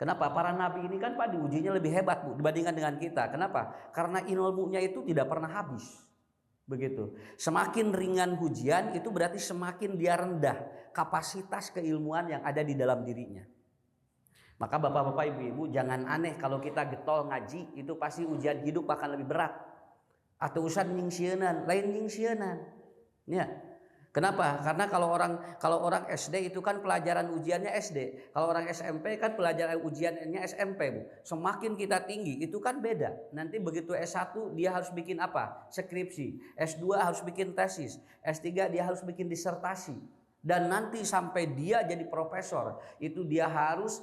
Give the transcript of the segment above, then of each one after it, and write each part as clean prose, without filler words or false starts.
Kenapa? Para nabi ini kan Pak diujinya lebih hebat Bu dibandingkan dengan kita. Kenapa? Karena ilmunya itu tidak pernah habis. Begitu. Semakin ringan ujian itu berarti semakin dia rendah kapasitas keilmuan yang ada di dalam dirinya. Maka bapak-bapak ibu-ibu jangan aneh kalau kita getol ngaji itu pasti ujian hidup akan lebih berat. Atau usan ningsieun, lain ningsieun. Ya. Kenapa? Karena kalau orang SD itu kan pelajaran ujiannya SD. Kalau orang SMP kan pelajaran ujiannya SMP, Bu. Semakin kita tinggi itu kan beda. Nanti begitu S1 dia harus bikin apa? Skripsi. S2 harus bikin tesis. S3 dia harus bikin disertasi. Dan nanti sampai dia jadi profesor, itu dia harus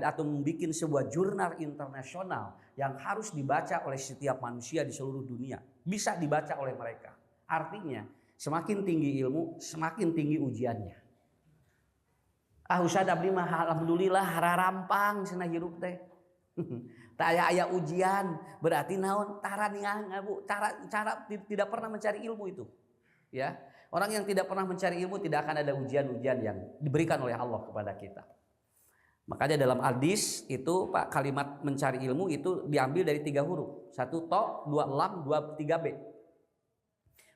atau membuat sebuah jurnal internasional yang harus dibaca oleh setiap manusia di seluruh dunia. Bisa dibaca oleh mereka. Artinya semakin tinggi ilmu, semakin tinggi ujiannya. Ustaz abdi mah alhamdulillah rarampang cenah hirup teh. Tak aya ujian, berarti naon? Tara niang Bu, cara tidak pernah mencari ilmu itu. Ya. Orang yang tidak pernah mencari ilmu tidak akan ada ujian-ujian yang diberikan oleh Allah kepada kita. Makanya dalam hadis itu Pak kalimat mencari ilmu itu diambil dari 3 huruf. 1 to, 2 lam, 2 3 b.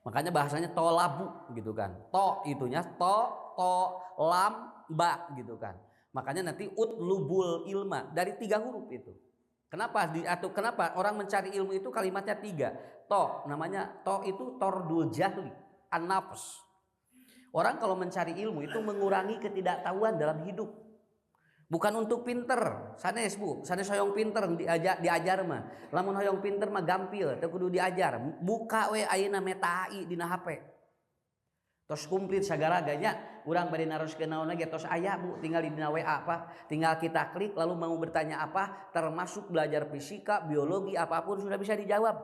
Makanya bahasanya tolabu gitu kan. To itunya to lam ba gitu kan. Makanya nanti utlubul ilma dari 3 huruf itu. Kenapa orang mencari ilmu itu kalimatnya 3. To namanya to itu tordul jahli, an-nafs. Orang kalau mencari ilmu itu mengurangi ketidaktahuan dalam hidup. Bukan untuk pinter, sanes Bu, sanes hoyong pinter diajar mah. Lamun hoyong pinter mah gampil, teu kudu diajar. Buka we ayeuna meta AI dina HP. Tos komplit sagaraganya, urang bade naroskeun naon ge tos aya Bu, tinggal di dina WA apa, tinggal kita klik lalu mau bertanya apa, termasuk belajar fisika, biologi apapun sudah bisa dijawab.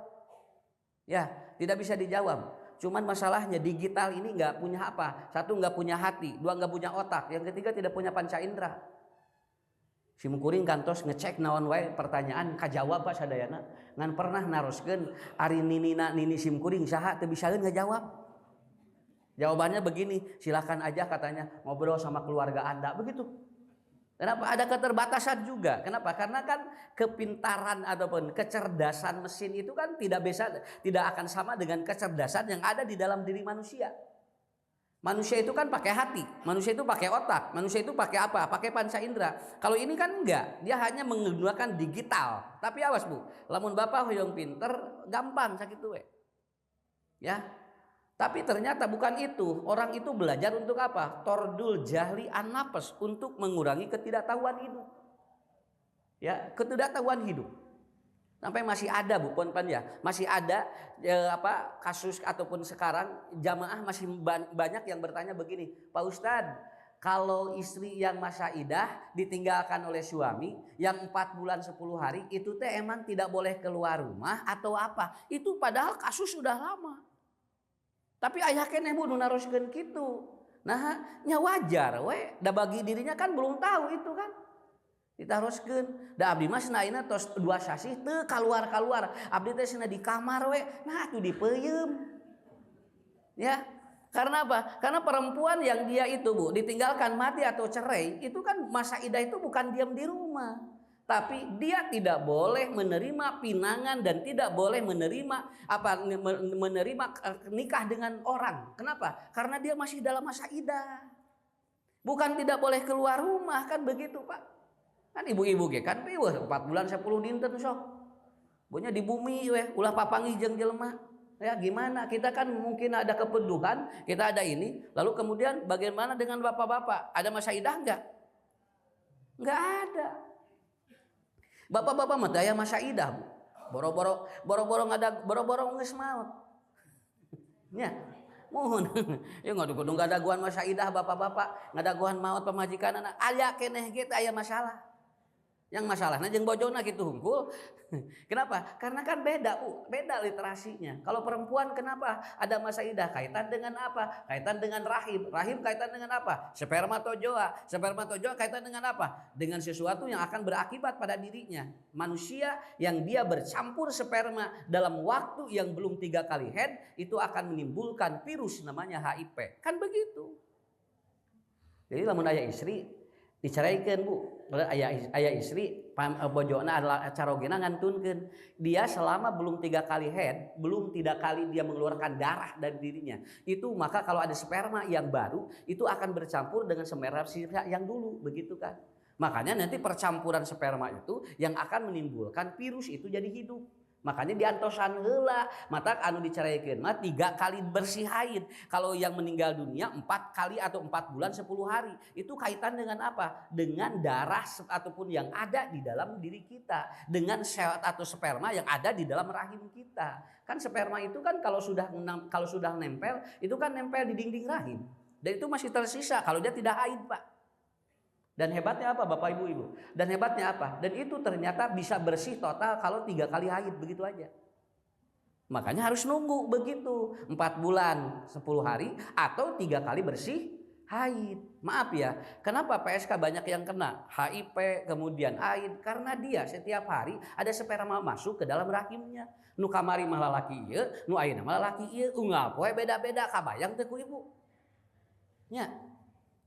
Ya, tidak bisa dijawab. Cuman masalahnya digital ini nggak punya apa? 1 nggak punya hati, 2 nggak punya otak, yang ketiga tidak punya panca indera. Simkuring kantos ngecek naon wae pertanyaan kajawab Pak sadayana. Ngan pernah naroskeun ari nini simkuring saha teu bisaeun ngajawab. Jawabannya begini, silakan aja katanya ngobrol sama keluarga Anda, begitu. Kenapa? Ada keterbatasan juga. Kenapa? Karena kan kepintaran ataupun kecerdasan mesin itu kan tidak akan sama dengan kecerdasan yang ada di dalam diri manusia. Manusia itu kan pakai hati, manusia itu pakai otak, manusia itu pakai apa? Pakai panca indera. Kalau ini kan enggak, dia hanya menggunakan digital. Tapi awas Bu, lamun bapak hoyong pinter, gampang sakitu we. Ya. Tapi ternyata bukan itu. Orang itu belajar untuk apa? Tordul jahli an-nafs, untuk mengurangi ketidaktahuan hidup. Ya, ketidaktahuan hidup. Sampai masih ada Bu Ponpan ya, masih ada kasus ataupun sekarang jamaah masih banyak yang bertanya begini, Pak Ustadz, kalau istri yang masa idah ditinggalkan oleh suami yang 4 bulan 10 hari itu teh emang tidak boleh keluar rumah atau apa? Itu padahal kasus sudah lama. Tapi ayah keneh Bu naroskeun kitu. Nah, nya wajar we, da bagi dirinya kan belum tahu itu kan. Ditaroskeun. Da abdi mah cenah tos 2 sasih teu kaluar-kaluar. Abdi teh cenah di kamar we. Nah, atuh dipeuyeum. Ya. Karena apa? Karena perempuan yang dia itu Bu ditinggalkan mati atau cerai, itu kan masa idah itu bukan diam di rumah. Tapi dia tidak boleh menerima pinangan dan tidak boleh menerima nikah dengan orang. Kenapa? Karena dia masih dalam masa idah. Bukan tidak boleh keluar rumah kan begitu Pak. Kan ibu-ibu ge kan piweuh 4 bulan 10 dinten sok. Bonya di bumi we ulah papangi jeung jelema. Ya gimana? Kita kan mungkin ada kepeduhan, kita ada ini. Lalu kemudian bagaimana dengan bapak-bapak? Ada masa idah enggak? Enggak ada. Bapak-bapak mah aya masa idah Bu. Boro-boro geus maot. Nya. Mohon. Ya kudu ngadaguan masa idah bapak-bapak, ngadaguan maot pamajikanana. Aya keneh ge aya masalah. Yang masalahnya jeung bojona gitu hungkul. Kenapa? Karena kan beda Bu, beda literasinya. Kalau perempuan kenapa ada masa idah? Kaitan dengan apa? Kaitan dengan rahim. Rahim kaitan dengan apa? Spermatozoa. Spermatozoa kaitan dengan apa? Dengan sesuatu yang akan berakibat pada dirinya. Manusia yang dia bercampur sperma dalam waktu yang belum 3 kali head, itu akan menimbulkan virus namanya HIV. Kan begitu. Jadi lamun aya istri diceraikan Bu, ayah istri bojona adalah carogena ngantunkeun dia selama belum 3 kali head, belum 3 kali dia mengeluarkan darah dari dirinya, itu maka kalau ada sperma yang baru itu akan bercampur dengan sperma yang dulu, begitu kan. Makanya nanti percampuran sperma itu yang akan menimbulkan virus itu jadi hidup. Makanya diantosan heula mata anu diceraikeun mah 3 kali bersih haid. Kalau yang meninggal dunia 4 kali atau 4 bulan 10 hari. Itu kaitan dengan apa? Dengan darah ataupun yang ada di dalam diri kita, dengan sel atau sperma yang ada di dalam rahim kita. Kan sperma itu kan kalau sudah nempel, itu kan nempel di dinding rahim. Dan itu masih tersisa kalau dia tidak haid, Pak. Dan hebatnya apa Bapak Ibu? Dan hebatnya apa? Dan itu ternyata bisa bersih total kalau 3 kali haid, begitu aja. Makanya harus nunggu begitu 4 bulan 10 hari atau 3 kali bersih haid. Maaf ya, kenapa PSK banyak yang kena HIV kemudian haid? Karena dia setiap hari ada sperma masuk ke dalam rahimnya. Nu kamari mah lalaki ieu, nu ayeuna mah lalaki ieu, unggal poe beda-beda, kabayang teh ku Ibu? Nya.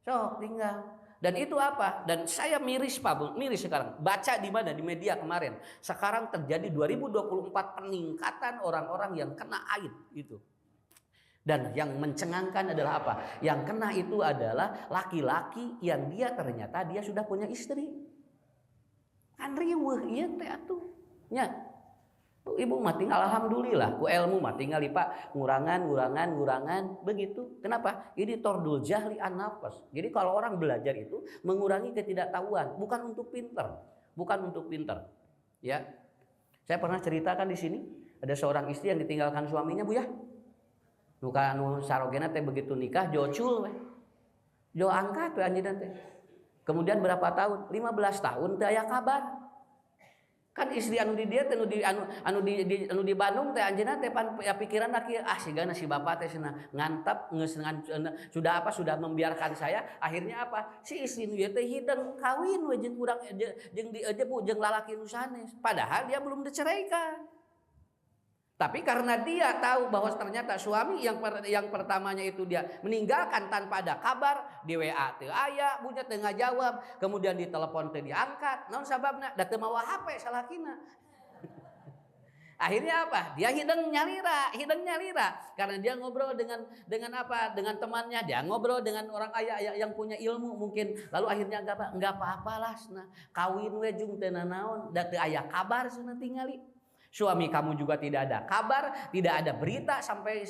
Sok tinggal. Dan itu apa? Dan saya miris Pak Bu, miris sekarang. Baca di mana? Di media kemarin. Sekarang terjadi 2024 peningkatan orang-orang yang kena haid itu. Dan yang mencengangkan adalah apa? Yang kena itu adalah laki-laki yang dia ternyata dia sudah punya istri. Kan riweuh ieu teh atuh. Nya. Ibu mah tinggal alhamdulillah ku ilmu mah tinggal Pak ngurangan begitu. Kenapa? Ini tordul jahli an nafas. Jadi kalau orang belajar itu mengurangi ketidaktahuan, bukan untuk pinter. Ya. Saya pernah ceritakan di sini ada seorang istri yang ditinggalkan suaminya Bu ya. Nuka anu sarogena teh begitu nikah jocul we. Jo angkat we anjeunna teh. Kemudian berapa tahun? 15 tahun teh aya kabar. Kan istri anu di dia teh anu di Bandung teh anjeunna teh ya pikiran kieu sigana si bapak teh cenah ngantap geus sudah membiarkan saya. Akhirnya apa? Si istri nu teh hideung kawin we jeung urang jeung jeung lalaki nu sanes. Padahal dia belum diceraikan. Tapi karena dia tahu bahwa ternyata suami yang pertamanya itu dia meninggalkan tanpa ada kabar, di WA teu aya, bunya teu ngajawab, kemudian di telepon teu diangkat, naon sababna? Da teu mawa HP salakina. Akhirnya apa? Dia hideung nyalira. Karena dia ngobrol dengan apa? Dengan temannya, dia ngobrol dengan orang ayah yang punya ilmu mungkin. Lalu akhirnya enggak apa-apalah cenah. Kawin we jeung teu naon, da teu aya kabar cenah tingali. Suami kamu juga tidak ada kabar, tidak ada berita sampai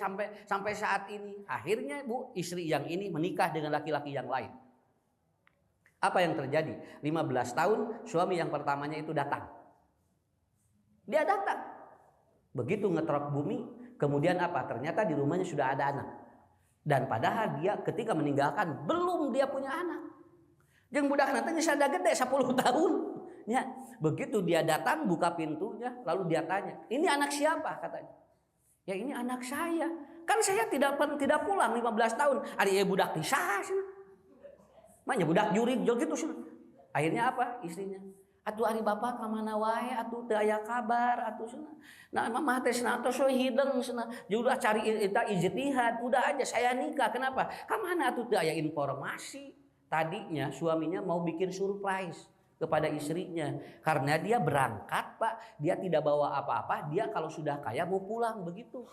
saat ini. Akhirnya Bu, istri yang ini menikah dengan laki-laki yang lain. Apa yang terjadi? 15 tahun suami yang pertamanya itu datang. Dia datang. Begitu ngetrok bumi, kemudian apa? Ternyata di rumahnya sudah ada anak. Dan padahal dia ketika meninggalkan belum dia punya anak. Jeung budak nanti geus ada gede 10 tahun. Ya, begitu dia datang buka pintunya lalu dia tanya, "Ini anak siapa?" katanya. "Ya ini anak saya. Kan saya tidak pulang 15 tahun. Ari ieu budak di saha cenah?" Manya budak jurig gitu cenah. Akhirnya apa istrinya? "Atuh ari bapak ka mana wae atuh teu aya kabar atuh cenah. Nah mamah teh cenah atuh we hideung cenah. Julah cari eta ijtihad, udah aja saya nikah. Kenapa? Ka mana atuh teu aya informasi." Tadinya suaminya mau bikin surprise kepada istrinya karena dia berangkat Pak, dia tidak bawa apa-apa, dia kalau sudah kaya mau pulang begitu.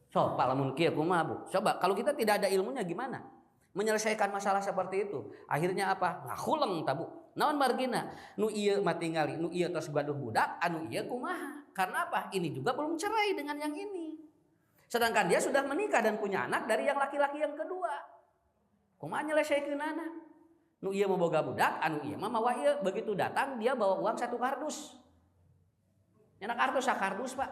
So, Pak lamun kieu kumaha Bu? Coba kalau kita tidak ada ilmunya gimana menyelesaikan masalah seperti itu? Akhirnya apa? Ngahuleng ta Bu. Naon margina? Nu ieu mah tingali, nu ieu tos gaduh budak, anu ieu kumaha? Karena apa? Ini juga belum cerai dengan yang ini. Sedangkan dia sudah menikah dan punya anak dari yang laki-laki yang kedua. Kumaha nyelesaikeunana? Nu ieu mah boga budak, anu ieu mah mawa ieu. Begitu datang dia bawa uang 1 kardus. Nyana kardus sakardus Pak.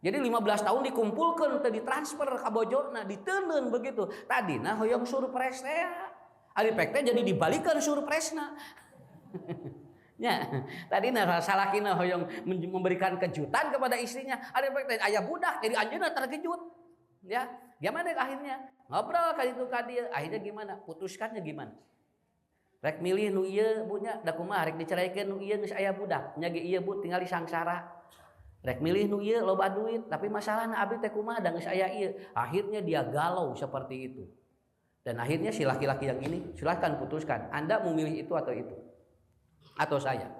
Jadi 15 tahun dikumpulkeun teu ditransfer ka bojona, diteuneun begitu. Tadina hoyong surprise teh. Ari pek teh jadi dibalikeun surprise-na. Ya, tadina salakina hoyong memberikan kejutan kepada istrinya. Ari pek teh aya budak jadi anjeunna terkejut. Ya, gimana akhirnya? Ngobrol ka ditu ka dieu. Akhirnya gimana? Putuskannya gimana? Rek milih nu ieu Bu nya da kumaha rek diceraikeun nu ieu geus aya budak nya ge ieu Bu tinggal disangsara. Rek milih nu ieu loba duit tapi masalahna abdi teh kumaha da geus aya ieu. Akhirnya dia galau seperti itu. Dan akhirnya si laki-laki yang ini silahkan putuskan, Anda memilih itu atau saya.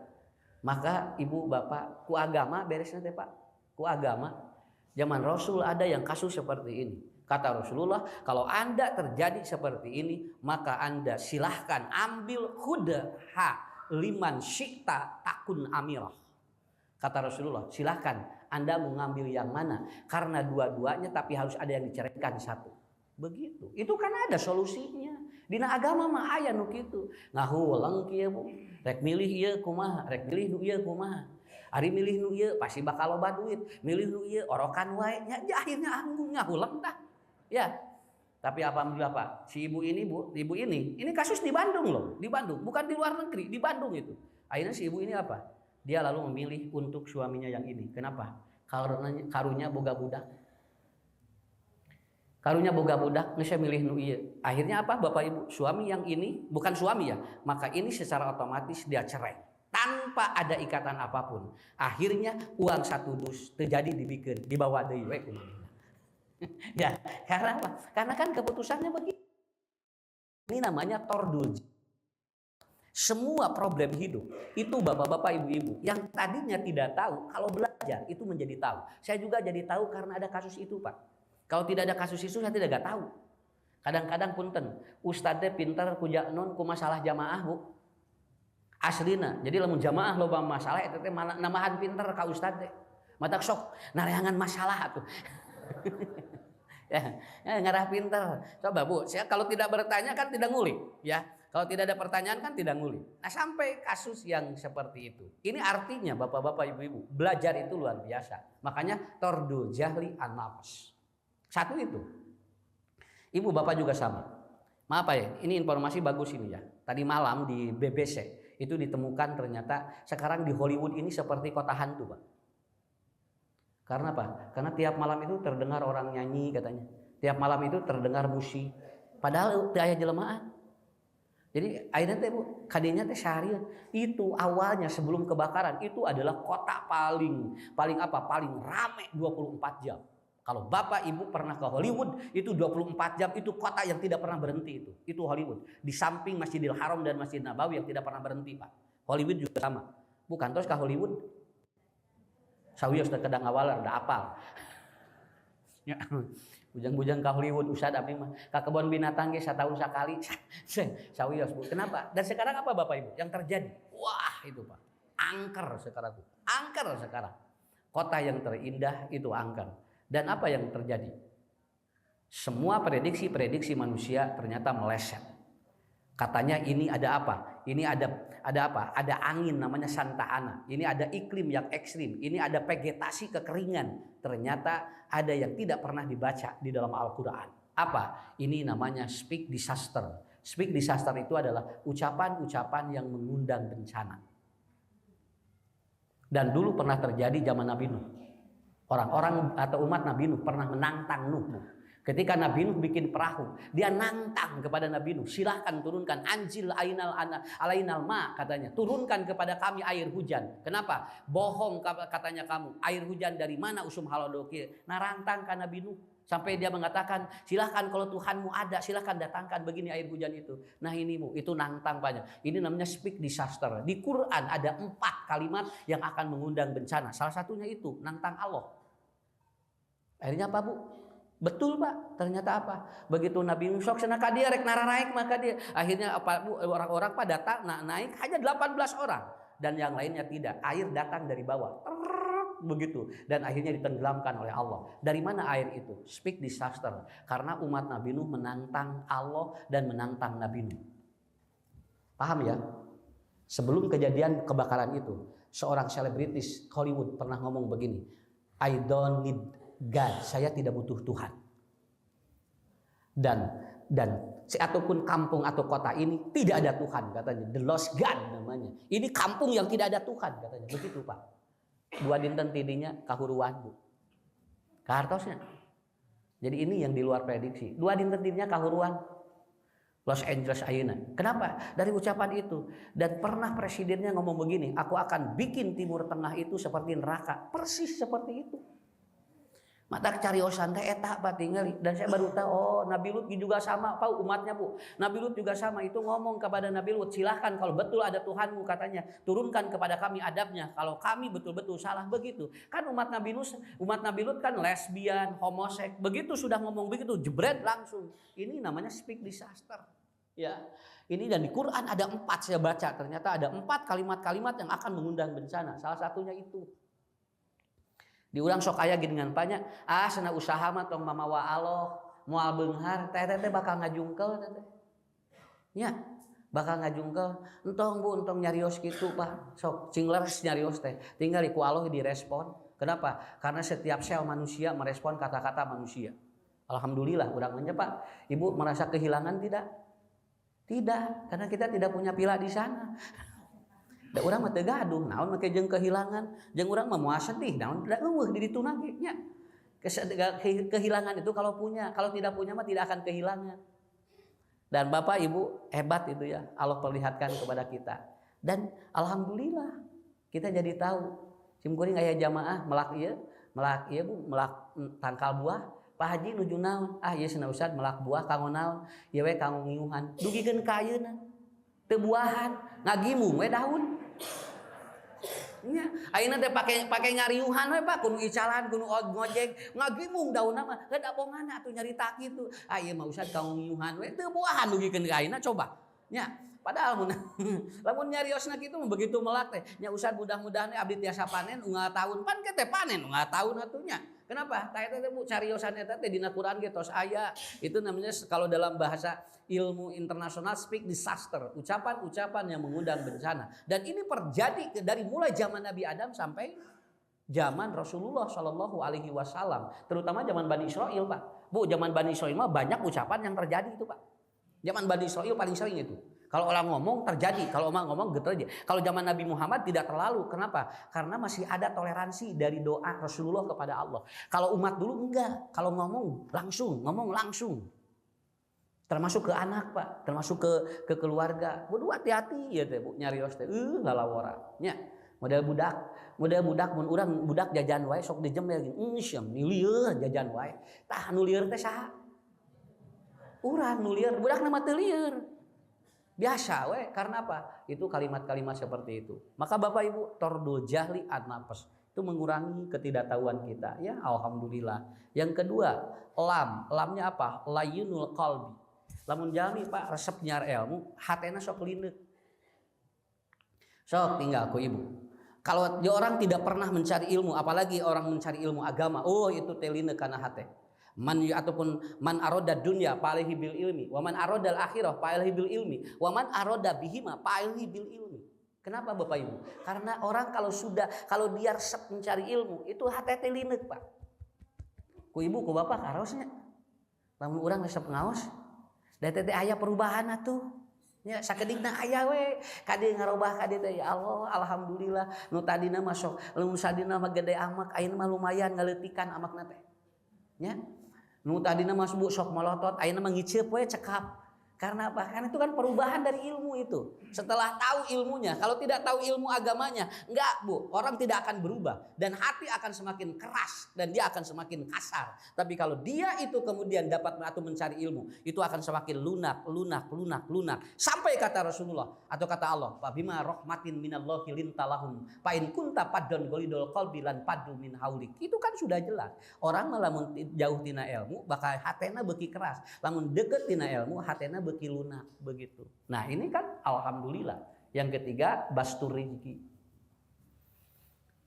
Maka ibu bapak ku agama beres nanti Pak, ku agama. Zaman Rasul ada yang kasus seperti ini. Kata Rasulullah, kalau Anda terjadi seperti ini, maka Anda silahkan ambil khudha liman syi'ta takun amirah. Kata Rasulullah, silahkan Anda mau ngambil yang mana. Karena dua-duanya tapi harus ada yang diceraikan satu. Begitu. Itu kan ada solusinya. Dina agama mah aya nu kitu. Ngahulang kieu Bu. Rek milih ieu kumaha, rek milih nu ieu kumaha. Ari milih nu ieu pasti bakal loba duit. Milih nu ieu orokan wae nya akhirnya anggung ngahulang dah. Ya. Tapi alhamdulillah Pak, si ibu ini kasus di Bandung loh, di Bandung, bukan di luar negeri, di Bandung itu. Akhirnya si ibu ini apa? Dia lalu memilih untuk suaminya yang ini. Kenapa? Karunya boga budak. Karunya boga budak, nggak milih nu ieu. Akhirnya apa Bapak Ibu? Suami yang ini bukan suami ya, maka ini secara otomatis dia cerai tanpa ada ikatan apapun. Akhirnya uang satu dus terjadi dibikin, dibawa deui we kumaha. Ya, karena apa? Karena kan keputusannya begitu. Ini namanya tordul. Semua problem hidup itu bapak-bapak, ibu-ibu yang tadinya tidak tahu, kalau belajar itu menjadi tahu. Saya juga jadi tahu karena ada kasus itu Pak. Kalau tidak ada kasus itu saya tidak tahu. Kadang-kadang punten, ustadz pintar ku non ku masalah jamaah Bu. Aslina, jadi lamun jamaah loba masalah eta teh namahan pintar ka ustadz teh. Matak sok nareangan masalah atuh. Ya, ngarah pintar. Coba Bu, saya kalau tidak bertanya kan tidak ngulik, ya. Kalau tidak ada pertanyaan kan tidak ngulik. Nah, sampai kasus yang seperti itu. Ini artinya Bapak-bapak, Ibu-ibu, belajar itu luar biasa. Makanya tordul jahli an-nafs. Satu itu. Ibu Bapak juga sama. Maaf ya, ini informasi bagus ini ya. Tadi malam di BBC itu ditemukan ternyata sekarang di Hollywood ini seperti kota hantu, Pak. Karena apa? Karena tiap malam itu terdengar orang nyanyi katanya. Tiap malam itu terdengar musik. Padahal teu aya jelemahan. Jadi akhirnya teh Bu, kadinya teh syahrian. Itu awalnya sebelum kebakaran itu adalah kota paling rame 24 jam. Kalau Bapak Ibu pernah ke Hollywood, itu 24 jam itu kota yang tidak pernah berhenti itu. Itu Hollywood. Di samping Masjidil Haram dan Masjid Nabawi yang tidak pernah berhenti, Pak. Hollywood juga sama. Bukan terus ke Hollywood sawios teh kedang awalar da apal. Ya, bujang-bujang ka Hollywood usad abdi mah. Ka kebon binatang ge satahun sakali. Sawios Bu. Kenapa? Dan sekarang apa Bapak Ibu yang terjadi? Wah, itu Pak. Angker sekarang. Angker sekarang. Kota yang terindah itu angker. Dan apa yang terjadi? Semua prediksi manusia ternyata meleset. Katanya ini ada apa? Ini ada apa? Ada angin namanya Santa Ana. Ini ada iklim yang ekstrim. Ini ada vegetasi kekeringan. Ternyata ada yang tidak pernah dibaca di dalam Al-Quran. Apa? Ini namanya speak disaster. Speak disaster itu adalah ucapan-ucapan yang mengundang bencana. Dan dulu pernah terjadi zaman Nabi Nuh. Orang-orang atau umat Nabi Nuh pernah menantang Nuh. Ketika Nabi Nuh bikin perahu, dia nantang kepada Nabi Nuh, silahkan turunkan anjil alainal ma katanya, turunkan kepada kami air hujan. Kenapa? Bohong katanya kamu, air hujan dari mana usum halodoki? Narantang kan Nabi Nuh sampai dia mengatakan, silahkan kalau Tuhanmu ada, silahkan datangkan begini air hujan itu. Nah ini Bu, itu nantang banyak. Ini namanya speak disaster. Di Quran ada 4 kalimat yang akan mengundang bencana. Salah satunya itu nantang Allah. Akhirnya apa Bu? Betul Pak, ternyata apa? Begitu Nabi Nuh sok cenah ka dia rek nararaek maka dia. Akhirnya apa Bu, orang-orang pada datang naik hanya 18 orang dan yang lainnya tidak. Air datang dari bawah. Begitu dan akhirnya ditenggelamkan oleh Allah. Dari mana air itu? Speak disaster. Karena umat Nabi Nuh menantang Allah dan menantang Nabi Nuh. Paham ya? Sebelum kejadian kebakaran itu, seorang selebritis Hollywood pernah ngomong begini, I don't need God, saya tidak butuh Tuhan. Dan ataupun kampung atau kota ini tidak ada Tuhan katanya. The lost God namanya. Ini kampung yang tidak ada Tuhan katanya. Begitu Pak. 2 dinten tidinya kahuruan Bu. Kahartosnya. Jadi ini yang di luar prediksi. 2 dinten tidinya kahuruan. Los Angeles ayeuna. Kenapa? Dari ucapan itu. Dan pernah presidennya ngomong begini, aku akan bikin Timur Tengah itu seperti neraka. Persis seperti itu. Mata cariosan teh eta Pak tingali, dan saya baru tahu oh Nabi Lut juga sama Pak umatnya Bu. Nabi Lut juga sama, itu ngomong kepada Nabi Lut, silahkan kalau betul ada Tuhanmu katanya, turunkan kepada kami adabnya kalau kami betul-betul salah begitu. Kan umat Nabi Lut kan lesbian, homoseks, begitu sudah ngomong begitu jebret langsung. Ini namanya speak disaster. Ya. Ini dan di Quran ada 4 saya baca, ternyata ada 4 kalimat-kalimat yang akan mengundang bencana. Salah satunya itu. Diurang sok aya dengan banyak, sana usaha mah tong mamawa Allah, moal beunghar, teh bakal ngajungkel teh. Nya, bakal ngajungkel. Entong Bu, entong nyarios kitu Pak. Sok cingleres nyarios teh. Tinggal ku Allah direspon. Kenapa? Karena setiap sel manusia merespon kata-kata manusia. Alhamdulillah urang nya Pak. Ibu merasa kehilangan tidak? Tidak, karena kita tidak punya pila di sana. Da urang mah teu gaduh, naon make jeung kehilangan, jeung urang mah moal sedih, naon da eueuh di ditu nage nya. Kehilangan itu kalau punya, kalau tidak punya mah tidak akan kehilangan. Dan Bapak Ibu hebat itu ya, Allah perlihatkan kepada kita. Dan alhamdulillah kita jadi tahu. Simkuring aya jamaah melak ieu Bu, melak tangkal buah. Pak Haji nuju naon? Ah ieu cenah Ustad melak buah kanggo naon? Ieu we kanggo ngiuhan. Dugikeun ka ayeuna. Teu buahan, ngagimung we daun. Nya, ayeuna teh pake ngariuhan we Pak, kudu icalan, kudu ngojek, ngagimung daunna mah. Heuh bonganna atuh nyarita kitu. Ah ieu mah Ustad kanggo ngiuhan we, teu buahan dugikeun ka ayeuna coba. Nya, padahal mun lamun nyariosna kitu mah begitu melak teh. Nya Ustad mudah-mudahan abdi tiasa panen unggal tahun, pan teh panen unggal tahun atunya. Kenapa? Tah eta teh Bu cariosan eta teh dina Quran ge tos aya. Itu namanya kalau dalam bahasa ilmu internasional speak disaster, ucapan-ucapan yang mengundang bencana. Dan ini terjadi dari mulai zaman Nabi Adam sampai zaman Rasulullah Shallallahu Alaihi Wasallam, terutama zaman Bani Israil Pak. Bu, zaman Bani Israil mah banyak ucapan yang terjadi itu Pak. Zaman Bani Israil paling sering itu. Kalau orang ngomong terjadi, kalau orang ngomong terjadi. Kalau zaman Nabi Muhammad tidak terlalu. Kenapa? Karena masih ada toleransi dari doa Rasulullah kepada Allah. Kalau umat dulu enggak. Kalau ngomong langsung. Termasuk ke anak Pak, termasuk ke keluarga. Kudu hati-hati ya teh Bu, nyarios teh lalawara. Nya, model budak mun urang budak jajan wae sok dijem lagi. Syam nu lieur jajan wae. Tah nu lieur teh saha? Urang nu lieur, budak nama teu lieur. Biasa we, karena apa? Itu kalimat-kalimat seperti itu. Maka Bapak Ibu, tordul jahli an-nafs itu mengurangi ketidaktahuan kita. Ya, alhamdulillah. Yang kedua, lamnya apa? Layunul qalbi. Lamun jalmi Pak resep nyar ilmu, hatena sok lineuk. Sok tinggal ku Ibu. Kalau orang tidak pernah mencari ilmu, apalagi orang mencari ilmu agama, oh itu teh lineuk kana hate. Man aroda dunya fa'alaihi bil ilmi wa man aroda al akhirah fa'alaihi bil ilmi wa man aroda bihima fa'alaihi bil ilmi. Kenapa Bapak Ibu? Karena orang kalau dia resep mencari ilmu itu hati lineuk Pak. Ku Ibu ku Bapak karosnya. Lamun urang resep ngaos da teh aya perubahan atuh. Nya sakedigna aya we kade ngarobah kade teh ya Allah alhamdulillah nu tadina mah sok lamun sadina mah gede amak ayeuna mah lumayan ngaleutikan amakna teh. Nya nu tadina mah sok molotot ayeuna mah ngiceup we cekap. Karena apa? Karena itu kan perubahan dari ilmu itu. Setelah tahu ilmunya, kalau tidak tahu ilmu agamanya, enggak Bu, orang tidak akan berubah dan hati akan semakin keras dan dia akan semakin kasar. Tapi kalau dia itu kemudian dapat atau mencari ilmu, itu akan semakin lunak. Sampai kata Rasulullah atau kata Allah, "Fa bima rahmatin minallahi lintalahum, fa in kunta paddon golidul qalbi lan paddu min haulik." Itu kan sudah jelas. Orang lamun jauh tina ilmu bakal hatena beuki keras. Lamun deket tina ilmu hatena beki lunak begitu. Nah ini kan alhamdulillah. Yang ketiga bastur rizki.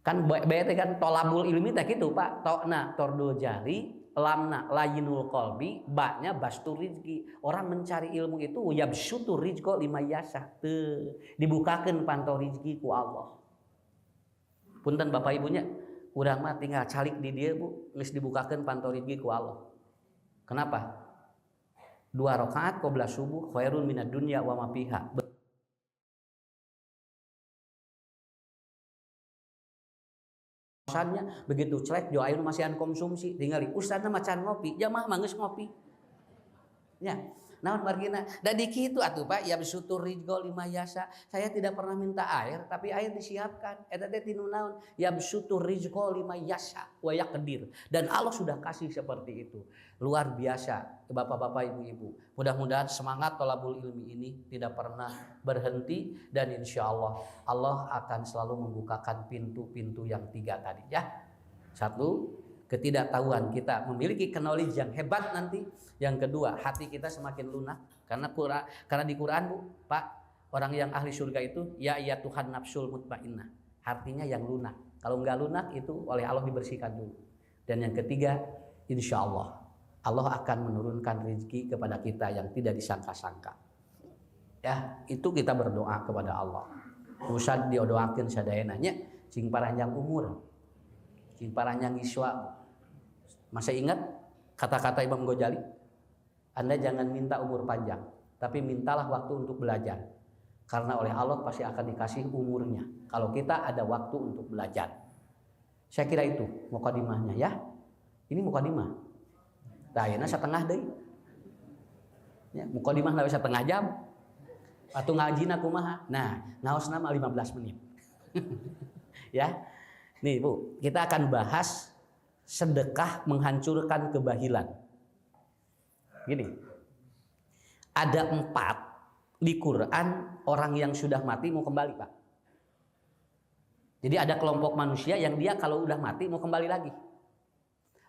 Kan bete kan tolabul ilmi tak gitu Pak. Tokna tordul jari, lamna layinul qalbi, baknya bastur rizki. Orang mencari ilmu itu yabsutu rizqo lima yasa. Dibukakan pantau rizki ku Allah. Punten Bapak Ibunya, urang mah tinggal calik di dia Bu, geus dibukakan pantau rizki ku Allah. Kenapa? 2 rakaat qabla subuh khairun minad dunya wa ma fiha. Pesannya begitu celek jo ayeuna masihan konsumsi tinggali ustadna macan ngopi jamaah mah geus ngopi. Ya. Naon margina? Da di kitu atuh Pak, ya bisutur rizqo lima yasa. Saya tidak pernah minta air, tapi air disiapkan. Eta teh tinu naon? Ya bisutur rizqo lima yasa wa yaqdir. Dan Allah sudah kasih seperti itu. Luar biasa, Bapak-bapak, Ibu-ibu. Mudah-mudahan semangat thalabul ilmi ini tidak pernah berhenti dan insya Allah Allah akan selalu membukakan pintu-pintu yang 3 tadi ya. 1, ketidaktahuan kita memiliki knowledge yang hebat nanti. Yang kedua, hati kita semakin lunak karena di Quran Bu, Pak, orang yang ahli surga itu ya Tuhan nafsul mutmainnah. Artinya yang lunak. Kalau enggak lunak itu oleh Allah dibersihkan dulu. Dan yang ketiga, insya Allah Allah akan menurunkan rezeki kepada kita yang tidak disangka-sangka. Ya, itu kita berdoa kepada Allah. Usah diodoakeun sadayana nya sing paranjang umur. Sing paranjang iswa. Masih ingat kata-kata Imam Ghazali? Anda jangan minta umur panjang, tapi mintalah waktu untuk belajar. Karena oleh Allah pasti akan dikasih umurnya. Kalau kita ada waktu untuk belajar. Saya kira itu mukadimahnya ya. Ini mukadimah. Dayana setengah deui. Ya, mukadimah lawe setengah jam. Atuh ngajina kumaha? Nah, ngaosna mah 15 menit. Ya. Nih Bu, kita akan bahas sedekah menghancurkan kebahilan. Gini, ada 4 di Quran orang yang sudah mati mau kembali Pak. Jadi ada kelompok manusia yang dia kalau udah mati mau kembali lagi.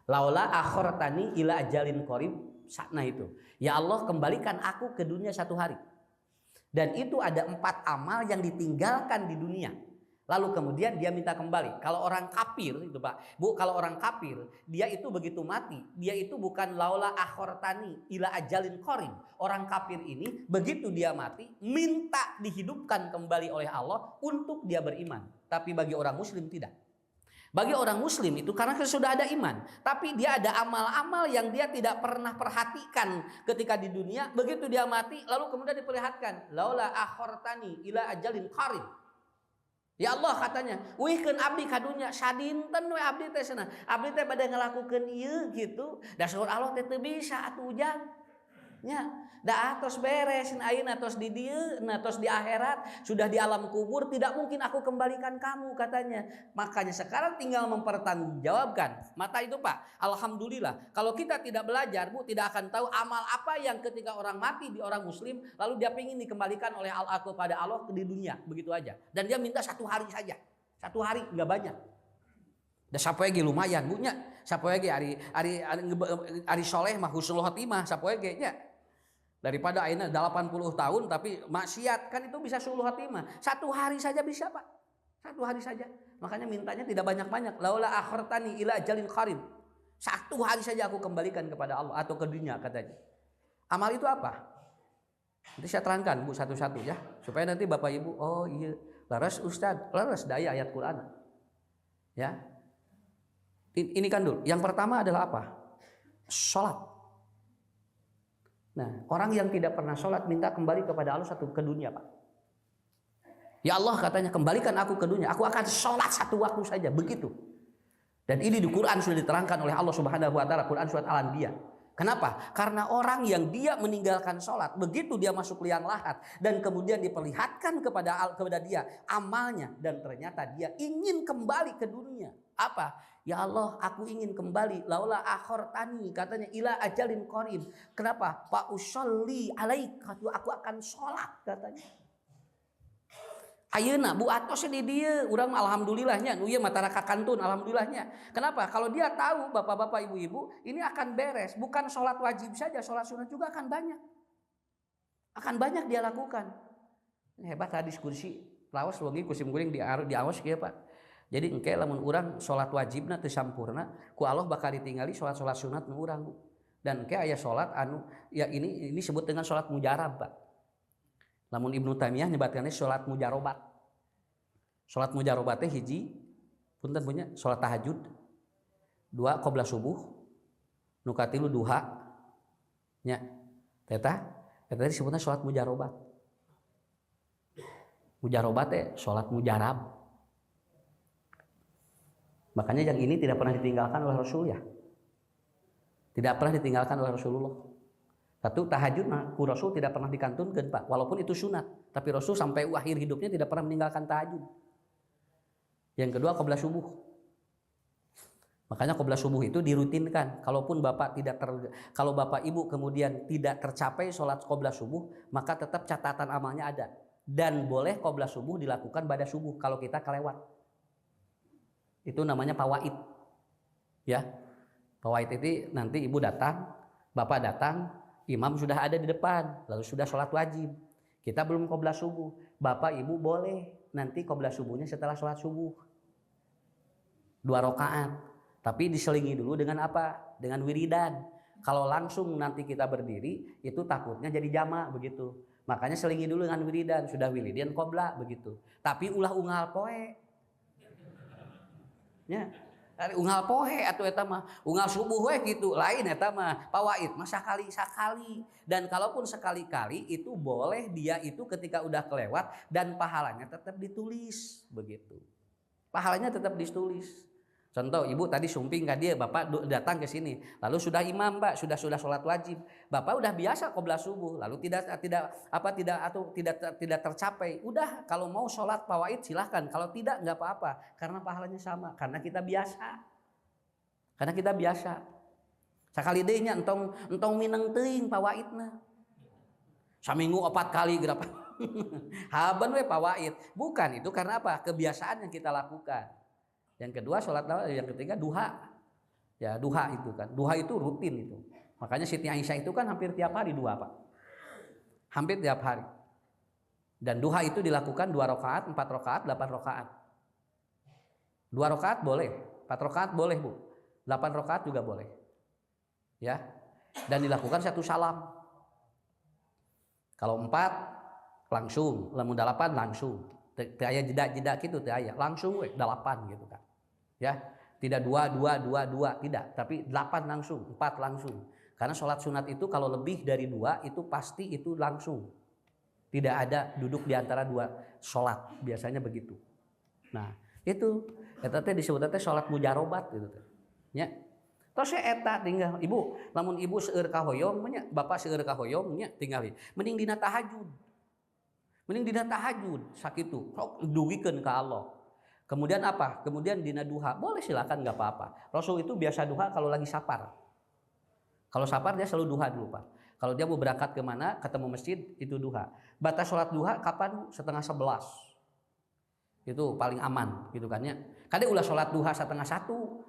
Laula akhortani ila ajalin qarib, sakna itu. Ya Allah kembalikan aku ke dunia 1 hari. Dan itu ada 4 amal yang ditinggalkan di dunia. Lalu kemudian dia minta kembali. Kalau orang kafir itu Pak, Bu, kalau orang kafir dia itu begitu mati, dia itu bukan laula akhortani ila ajalin qarib. Orang kafir ini begitu dia mati minta dihidupkan kembali oleh Allah untuk dia beriman. Tapi bagi orang muslim tidak. Bagi orang muslim itu karena sudah ada iman, tapi dia ada amal-amal yang dia tidak pernah perhatikan ketika di dunia, begitu dia mati lalu kemudian diperlihatkan laula akhortani ila ajalin qarib. Ya Allah katanya, wihkeun abdi ka dunya sadinten we abdi teh cenah. Abdi teh bade ngalakukeun ieu gitu. Da saur Allah teh teu bisa atuh ujang. Nya, da atos beres ayeuna tos di dieu, tos di akhirat, sudah di alam kubur, tidak mungkin aku kembalikan kamu katanya. Makanya sekarang tinggal mempertanggungjawabkan. Mata itu Pak, alhamdulillah. Kalau kita tidak belajar, Bu, tidak akan tahu amal apa yang ketika orang mati di orang muslim, lalu dia ingin dikembalikan oleh Allah kepada Allah di dunia, begitu aja. Dan dia minta 1 hari saja. 1 hari enggak banyak. Da sapoe ge lumayan, Bu nya. Sapoe ge ari soleh mah husnul khotimah, sapoe ge nya. Daripada ayeuna 80 tahun tapi maksiat, kan itu bisa sulul khotimah. 1 hari saja bisa Pak. 1 hari saja. Makanya mintanya tidak banyak-banyak. Laula akhortani ila ajalin qarib. 1 hari saja aku kembalikan kepada Allah atau ke dunia katanya. Amal itu apa? Nanti saya terangkan Bu satu-satu ya. Supaya nanti Bapak Ibu, oh iya, laras Ustaz, laras daya ayat Quran. Ya. Ini kan dulu. Yang pertama adalah apa? Salat. Nah, orang yang tidak pernah sholat minta kembali kepada Allah ke dunia Pak. Ya Allah katanya kembalikan aku ke dunia. Aku akan sholat 1 waktu saja. Begitu. Dan ini di Quran sudah diterangkan oleh Allah Subhanahu Wa Taala. Quran surat Al-Anbiya. Kenapa? Karena orang yang dia meninggalkan sholat, begitu dia masuk liang lahat dan kemudian diperlihatkan kepada dia amalnya dan ternyata dia ingin kembali ke dunia. Apa? Ya Allah, aku ingin kembali. Laula akhortani katanya ila ajalin qarib. Kenapa? Fa usolli alaika, aku akan sholat katanya. Ayeuna Bu atos di dieu, urang alhamdulillahnya, nu ieu matara kakantun alhamdulillahnya. Kenapa? Kalau dia tahu Bapak-bapak, Ibu-ibu, ini akan beres, bukan sholat wajib saja, sholat sunat juga akan banyak. Akan banyak dia lakukan. Ini hebat hadis kursi. Lawas lagi kusim kuring diawas kieu Pak. Jadi engke lamun urang sholat wajibna teu sampurna, ku Allah bakal ditinggali sholat-sholat sunat nu urang. Dan engke aya sholat anu ya ini disebut dengan sholat mujarab, Pak. Lamun Ibnu Taimiyah nyebatkeunna sholat mujarobat. Sholat mujarobat teh hiji punten punya sholat tahajud, 2 qobla subuh, nu katilu duha. Nya. Eta disebutna sholat mujarobat. Mujarobat teh sholat mujarab. Makanya yang ini tidak pernah ditinggalkan oleh Rasul ya. Tidak pernah ditinggalkan oleh Rasulullah. Satu, tahajud ku Rasul tidak pernah dikantunkan Pak, walaupun itu sunat, tapi Rasul sampai akhir hidupnya tidak pernah meninggalkan tahajud. Yang kedua, qobla subuh. Makanya qobla subuh itu dirutinkan. Kalaupun kalau Bapak Ibu kemudian tidak tercapai sholat qobla subuh, maka tetap catatan amalnya ada. Dan boleh qobla subuh dilakukan pada subuh kalau kita kelewat. Itu namanya fawaid. Ya. Fawaid itu nanti Ibu datang, Bapak datang, imam sudah ada di depan, lalu sudah sholat wajib. Kita belum qobla subuh. Bapak Ibu boleh nanti qobla subuhnya setelah sholat subuh. 2 rakaat. Tapi diselingi dulu dengan apa? Dengan wiridan. Kalau langsung nanti kita berdiri, itu takutnya jadi jamak begitu. Makanya selingi dulu dengan wiridan. Sudah wiridan qobla begitu. Tapi ulah unggal poe. Ya. Unggal pohe atau eta mah unggal subuh we gitu, lain eta mah fawaid mah sakali-sakali. Dan kalaupun sekali-kali itu boleh dia itu ketika udah kelewat dan pahalanya tetap ditulis begitu. Pahalanya tetap ditulis. Contoh Ibu tadi sumping ka dia, Bapak datang ke sini, lalu sudah imam Pak, sudah sholat wajib. Bapak udah biasa qobla subuh, lalu tidak tercapai. Udah kalau mau sholat fawaid silahkan, kalau tidak nggak apa-apa, karena pahalanya sama, karena kita biasa. Karena kita biasa. Sakali deui nya entong mineng teuing fawaidna. Saminggu 4 kali berapa? Haban we fawaid. Bukan itu karena apa? Kebiasaan yang kita lakukan. Yang kedua sholat, yang ketiga duha. Ya duha itu kan. Duha itu rutin itu. Makanya Siti Aisyah itu kan hampir tiap hari duha Pak. Hampir tiap hari. Dan duha itu dilakukan 2 rakaat, 4 rakaat, 8 rakaat. 2 rakaat boleh, 4 rakaat boleh Bu. 8 rakaat juga boleh. Ya. Dan dilakukan 1 salam. Kalau 4 langsung, lamun 8 langsung. Teu aya jeda-jeda gitu teu aya. Langsung we 8 gitu kan. Ya, tidak 2, tidak, tapi 8 langsung, 4 langsung. Karena sholat sunat itu kalau lebih dari 2 itu pasti itu langsung. Tidak ada duduk di antara 2 sholat, biasanya begitu. Nah, itu eta teh disebut teh sholat mujarobat gitu teh. Ya. Tos eta tinggal Ibu, lamun Ibu seueur ka hoyong nya, Bapak seueur ka hoyong nya tinggali. Mending dina tahajud. Mending dina tahajud sakitu, sok dugikeun ka Allah. Kemudian apa? Kemudian dina duha, boleh silakan nggak apa-apa. Rasul itu biasa duha kalau lagi safar. Kalau safar dia selalu duha dulu Pak. Kalau dia mau berangkat kemana, ketemu masjid itu duha. Batas sholat duha kapan? 10:30. Itu paling aman gitu kan ya. Kadang ulah sholat duha 10:30.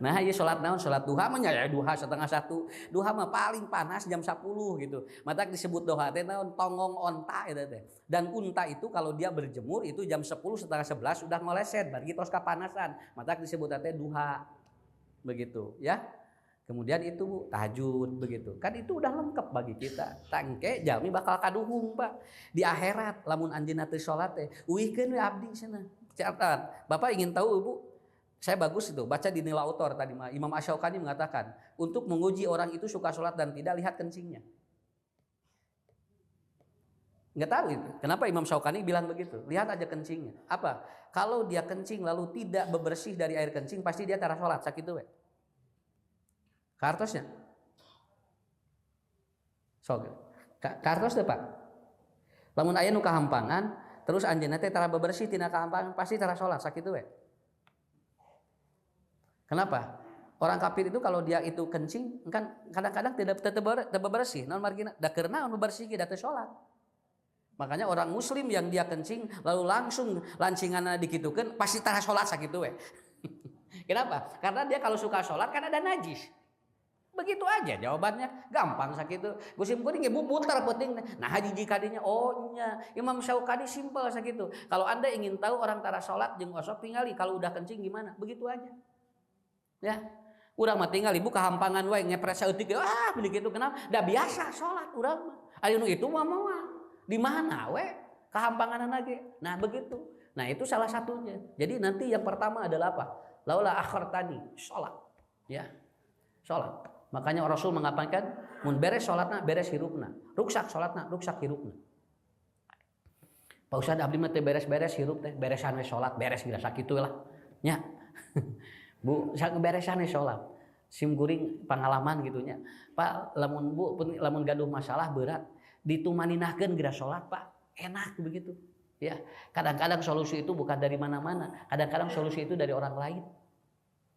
Nah, ieu sholat naon? Sholat duha mah nya duha 10:30. Duha mah paling panas jam 10 gitu. Matak disebut duha teh naon? Tongong onta eta teh. Dan unta itu kalau dia berjemur itu jam 10 setengah 11 sudah ngoleset, bari tos kapanasan. Matak disebut teh duha. Begitu, ya. Kemudian itu Bu, tahajud begitu. Kan itu udah lengkap bagi kita. Tangke jami bakal kaduhung, Pak. Di akhirat lamun anjeunna teu salat teh, uihkeun we abdi cenah. Catat. Bapak ingin tahu, Bu? Saya bagus itu baca di nilai autor tadi Imam Asy-Syaukani mengatakan untuk menguji orang itu suka sholat dan tidak, lihat kencingnya. Nggak tahu itu kenapa Imam Syaukani bilang begitu. Lihat aja kencingnya. Apa? Kalau dia kencing lalu tidak bebersih dari air kencing, pasti dia tara sholat sakitu we. Kartosnya. So, kartos deh Pak. Lamun aya nu kahampangan, terus anjeunna teh tara bebersih tina kahampangan, pasti tara sholat sakitu we. Kenapa? Orang kafir itu kalau dia itu kencing kan kadang-kadang tidak bersih. Non margina da keur naon bersih ge da teu salat. Makanya orang muslim yang dia kencing lalu langsung lancinganna dikitukeun pasti tara salat sakitu we. Kenapa? Karena dia kalau suka salat kan ada najis. Begitu aja jawabannya, gampang sakitu. Gusim kuring ge putar penting. Nah hiji kadinya oh nya Imam Syaukani simpel sakitu. Kalau Anda ingin tahu orang tara salat jeung osok tingali kalau udah kencing gimana? Begitu aja. Ya, urang mah tinggal Ibu kahampangan wae ngepres saeutik begitu kenapa? Da biasa salat urang mah. Aya nu itu mah di mana we kahampanganna ge. Nah, begitu. Nah, itu salah satunya. Jadi nanti yang pertama adalah apa? Laula akhartani, salat. Ya. Salat. Makanya Rasul mengatakan mun beres salatna beres hirupna. Ruksak salatna, ruksak hirupna. Pak Ustad abdi mah teh beres-beres hirup teh, beresan we salat, beres geura sakitu lah. Nya. Bu, beresan we salat. Simkuring pengalaman gitunya. Pak, lamun gaduh masalah berat, ditumaninahkeun geura salat, Pak. Enak begitu. Ya, kadang-kadang solusi itu bukan dari mana-mana. Kadang-kadang solusi itu dari orang lain.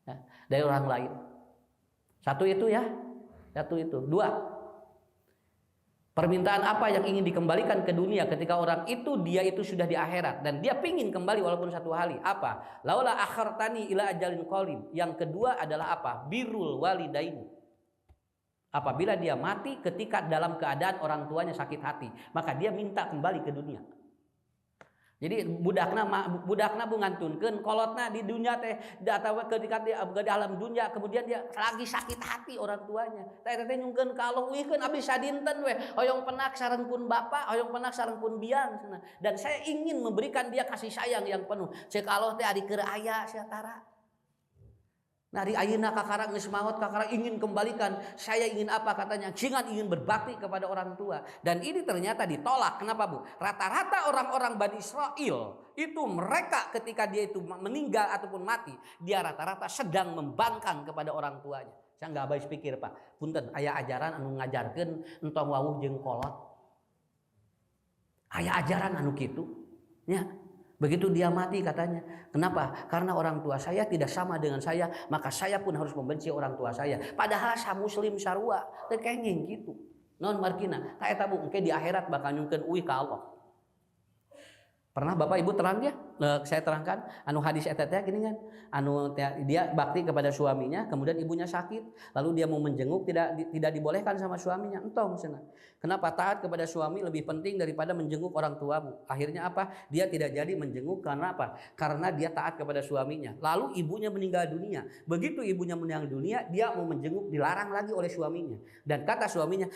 Ya, dari orang lain. Satu itu ya. Satu itu. Dua. Permintaan apa yang ingin dikembalikan ke dunia ketika orang itu dia itu sudah di akhirat dan dia pingin kembali walaupun satu hari. Apa? Laula akhartani ila ajalin qarib. Yang kedua adalah apa? Birrul walidaini. Apabila dia mati ketika dalam keadaan orang tuanya sakit hati, maka dia minta kembali ke dunia. Jadi budakna bungantunkeun kolotna di dunia teh atawa ketika dia di alam dunia kemudian dia lagi sakit hati orang tuanya. Teh nyungkeun ka Allah uihkeun abdi sadinten we hoyong penak sarengkeun bapa, hoyong penak sarengkeun biang cenah. Dan saya ingin memberikan dia kasih sayang yang penuh. Ceuk Allah teh ari keur aya satara. Nari ayeuna kakara geus maot, kakara ingin kembalikan. Saya ingin apa katanya? Singan ingin berbakti kepada orang tua. Dan ini ternyata ditolak. Kenapa, Bu? Rata-rata orang-orang Bani Israel itu mereka ketika dia itu meninggal ataupun mati, dia rata-rata sedang membangkang kepada orang tuanya. Saya nggak habis pikir, Pak. Punten aya ajaran anu ngajarkeun entong wawuh jeung kolot. Aya ajaran anu kitu. Ya. Begitu dia mati katanya. Kenapa? Karena orang tua saya tidak sama dengan saya, maka saya pun harus membenci orang tua saya. Padahal sa muslim sarua, teu kenging gitu. Naon markina? Ta eta Bu engke di akhirat bakal nyungkeun uih ka Allah. Pernah Bapak Ibu terang ya? Saya terangkan anu hadis eta teh gini kan. Anu dia bakti kepada suaminya, kemudian ibunya sakit, lalu dia mau menjenguk tidak dibolehkan sama suaminya. Entong cenah. Kenapa? Taat kepada suami lebih penting daripada menjenguk orang tuamu. Akhirnya apa? Dia tidak jadi menjenguk karena apa? Karena dia taat kepada suaminya. Lalu ibunya meninggal dunia. Begitu ibunya meninggal dunia, dia mau menjenguk dilarang lagi oleh suaminya. Dan kata suaminya,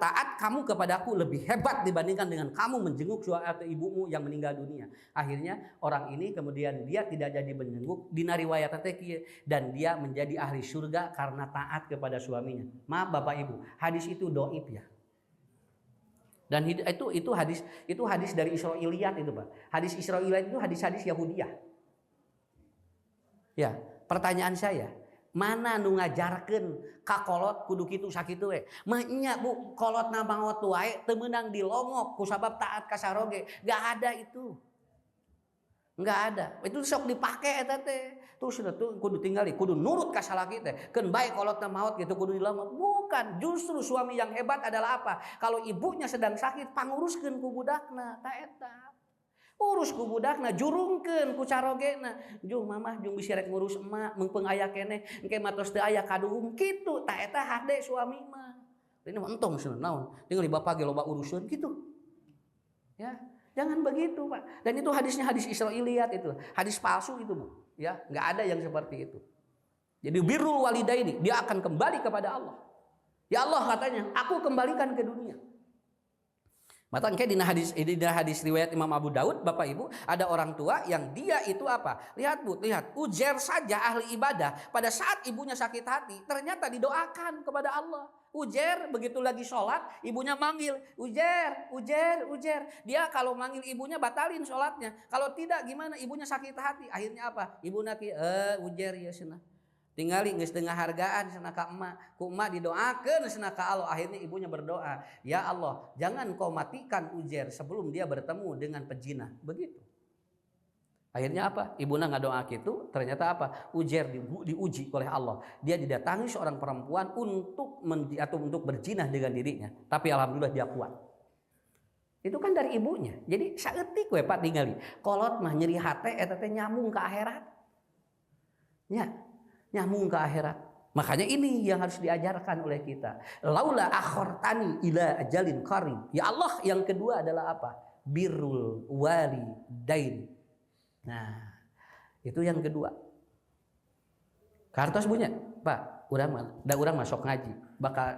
taat kamu kepadaku lebih hebat dibandingkan dengan kamu menjenguk atau ibumu yang meninggal dunia. Akhirnya orang ini kemudian dia tidak jadi menjenguk dina riwayat teh dan dia menjadi ahli surga karena taat kepada suaminya. Maaf Bapak Ibu, hadis itu dhaif ya. Dan itu hadis dari Israiliyat itu, Pak. Hadis Israiliyat itu hadis-hadis Yahudiyah. Ya, pertanyaan saya, mana nu ngajarkeun ka kolot kudu kitu sakitu we? Mah nya Bu, kolotna maot wae teu meunang dilongok kusabab taat ka saroge. Enggak ada itu. Enggak ada. Itu sok dipake eta teh. Terus tuh kudu tinggali, kudu nurut ka salaki teh. Keun bae kolotna maot gitu kudu dilongok. Bukan, justru suami yang hebat adalah apa? Kalau ibunya sedang sakit, panguruskeun ku budakna, ta eta. Urus ku budakna, jurungkeun ku carogena. Jung mamah jung bisi rek ngurus emak, meungpeung aya keneh, engke matos teu aya kaduhung kitu. Ta eta hade suami mah. Ini mah entong cenah naon? Tinggal bapak ge loba urusan gitu. Ya. Jangan begitu, Pak. Dan itu hadisnya hadis Israiliyat itu. Hadis palsu itu, Bu. Ya, enggak ada yang seperti itu. Jadi birrul walidaini, dia akan kembali kepada Allah. Ya Allah katanya, aku kembalikan ke dunia. Maka engke dina hadis riwayat Imam Abu Daud, Bapak Ibu, ada orang tua yang dia itu apa? Lihat Bu, lihat, ujar saja ahli ibadah pada saat ibunya sakit hati, ternyata didoakan kepada Allah. Ujar begitu lagi sholat, ibunya manggil, ujar. Dia kalau manggil ibunya batalin sholatnya. Kalau tidak gimana? Ibunya sakit hati. Akhirnya apa? Ibu naki, ujar ya senah. Tinggali geus tengah hargaan cenah ka emak, ku emak didoakeun cenah ka Allah. Akhirnya ibunya berdoa, ya Allah, jangan kau matikan Uzair sebelum dia bertemu dengan pejina. Begitu. Akhirnya apa? Ibuna ngadoa kitu, ternyata apa? Uzair diuji oleh Allah. Dia didatangi seorang perempuan untuk berzina dengan dirinya, tapi alhamdulillah dia kuat. Itu kan dari ibunya. Jadi saeutik we Pak ningali. Kolot mah nyeri hate eta teh nyambung ke akhirat. Ya. Nyambung ke akhirat. Makanya ini yang harus diajarkan oleh kita. Laula akhartani ila ajalin qarib. Ya Allah, yang kedua adalah apa? Birrul walidain. Nah, itu yang kedua. Kartos punya, Pak, urang masuk ngaji,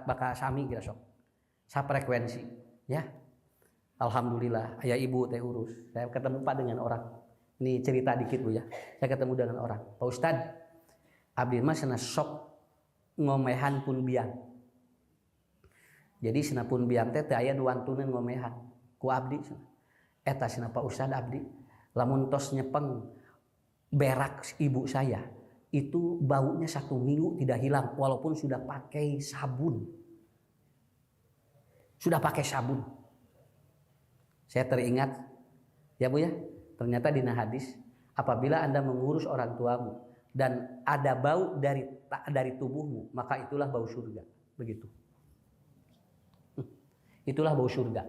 bakal sami kira sok. Safrekuensi, ya. Alhamdulillah, aya ibu teh urus. Saya ketemu Pak dengan orang. Ini cerita dikit Bu ya. Saya ketemu dengan orang. Pak Ustad, abdi mah cenah sok ngomehan pun biang. Jadi cenah pun biang teh aya nuantuneun ngomehan ku abdi cenah. Eta cenah Pak Ustad abdi lamun tos nyepeng berak ibu saya, itu baunya 1 minggu tidak hilang walaupun sudah pakai sabun. Sudah pakai sabun. Saya teringat, ya Bu ya, ternyata di hadis, apabila Anda mengurus orang tuamu dan ada bau dari tubuhmu, maka itulah bau surga. Begitu. Itulah bau surga.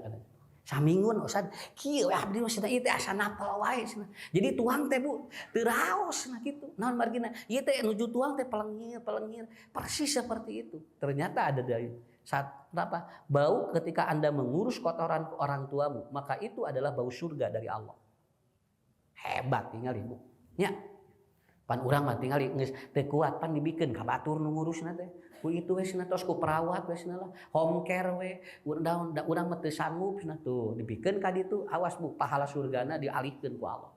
Samingun Ustaz, kieu abdi mah cenah ieu teh asa napal wae cenah. Jadi tuang teh Bu, teu raos cenah kitu. Naon margina? Ieu teh nuju tuang teh pelengir, persis seperti itu. Ternyata ada dari saat apa? Bau ketika Anda mengurus kotoran orang tuamu, maka itu adalah bau surga dari Allah. Hebat tinggal Ibu. Nya. Pan urang mah tinggal geus teu kuat pan dibikeun ka batur nu ngurusna teh. Ku itu we cenah tos ku perawat we cenah lah. Home care we. Urang mah teu sanggup cenah tuh dibikeun ka ditu, awas Bu, pahala surgana dialihkeun ku Allah.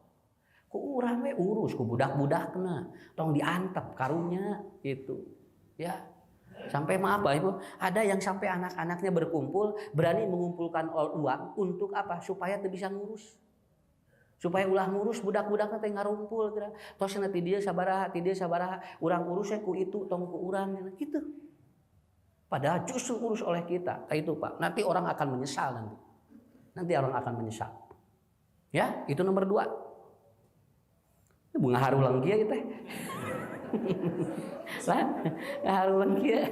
Ku urang we urus ku budak-budakna, tong diantep karunya gitu. Ya. Sampai maaf Pak Ibu, ada yang sampai anak-anaknya berkumpul berani mengumpulkan uang untuk apa? Supaya teu bisa ngurus. Supaya ulah ngurus budak-budakna teh ngarumpul kira. Tos nanti dia sabaraha, urang urus ku itu tong ku urang gitu. Padahal justru urus oleh kita. Itu Pak. Nanti orang akan menyesal nanti. Nanti orang akan menyesal. Ya, itu nomor 2. Bunga harulang kieu teh. Lah, harulang kieu.